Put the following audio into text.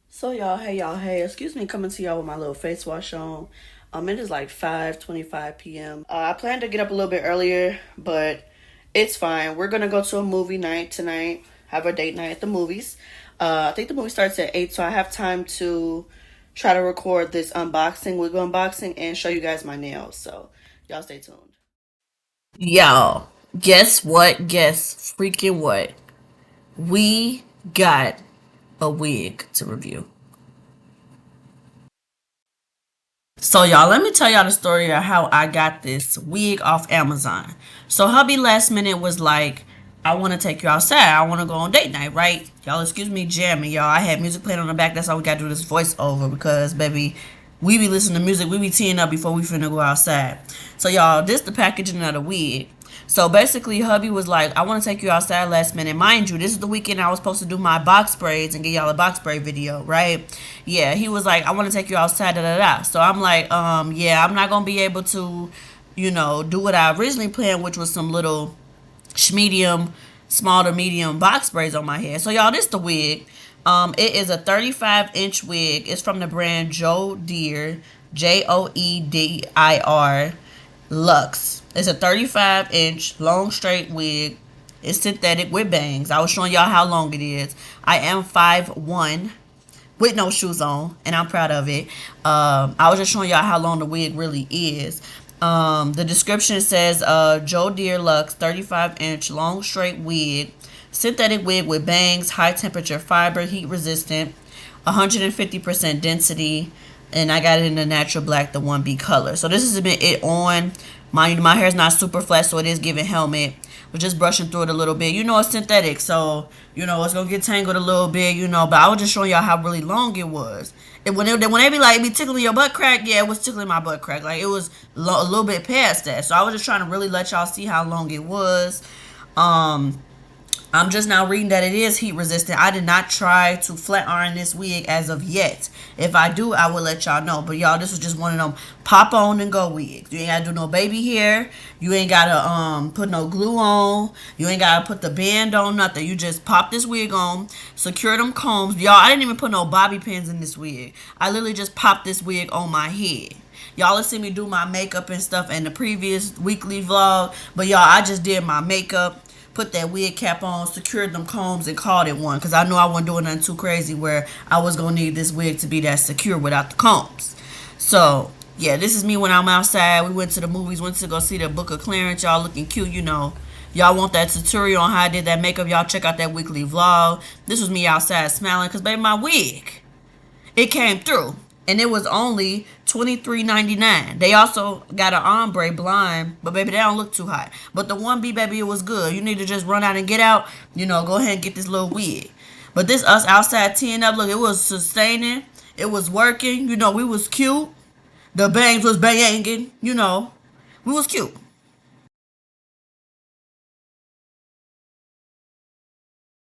So y'all, hey, excuse me coming to y'all with my little face wash on. It is like 5:25 p.m. I planned to get up a little bit earlier, but it's fine. We're gonna go to a movie night tonight, have a date night at the movies. I think the movie starts at 8, so I have time to try to record this unboxing, wig unboxing, and show you guys my nails. So y'all stay tuned. Y'all, guess what? Guess freaking what? We got a wig to review. So y'all, let me tell y'all the story of how I got this wig off Amazon. So hubby last minute was like, I want to take you outside. I want to go on date night, right? Y'all, excuse me jamming, y'all. I had music playing on the back. That's why we got to do this voiceover because, baby, we be listening to music. We be teeing up before we finna go outside. So y'all, this the packaging of the wig. So basically, hubby was like, I want to take you outside last minute. Mind you, this is the weekend I was supposed to do my box braids and get y'all a box braid video, right? Yeah, he was like, I want to take you outside, da da da. So I'm like, yeah, I'm not going to be able to, do what I originally planned, which was some little medium, small to medium box braids on my head. So y'all, this the wig. It is a 35-inch wig. It's from the brand Joe Deere, Joedir Luxe. It's a 35-inch long straight wig. It's synthetic with bangs. I was showing y'all how long it is. I am 5'1" with no shoes on, and I'm proud of it. I was just showing y'all how long the wig really is. The description says Joe Deere Luxe 35-inch long straight wig, synthetic wig with bangs, high temperature fiber, heat resistant, 150% density, and I got it in the natural black, the 1B color. So this has been it on. My hair is not super flat, so it is giving helmet. We're just brushing through it a little bit. It's synthetic, so, it's going to get tangled a little bit, but I was just showing y'all how really long it was. And when they be like, it be tickling your butt crack, yeah, it was tickling my butt crack. Like, it was a little bit past that. So I was just trying to really let y'all see how long it was. I'm just now reading that it is heat resistant. I did not try to flat iron this wig as of yet. If I do, I will let y'all know. But y'all, this was just one of them pop on and go wigs. You ain't gotta do no baby hair. You ain't gotta put no glue on. You ain't gotta put the band on, nothing. You just pop this wig on, secure them combs. Y'all, I didn't even put no bobby pins in this wig. I literally just popped this wig on my head. Y'all have seen me do my makeup and stuff in the previous weekly vlog. But y'all, I just did my makeup, put that wig cap on, secured them combs, and called it one. Because I knew I wasn't doing nothing too crazy where I was going to need this wig to be that secure without the combs. So, yeah, this is me when I'm outside. We went to the movies, went to go see the Book of Clarence. Y'all looking cute, Y'all want that tutorial on how I did that makeup, y'all check out that weekly vlog. This was me outside smiling because, baby, my wig, it came through. And it was only $23.99. They also got an ombre blind, but baby, they don't look too hot. But the 1B, baby, it was good. You need to just run out and get out, go ahead and get this little wig. But this us outside teeing up, look, it was sustaining. It was working. We was cute. The bangs was banging. We was cute.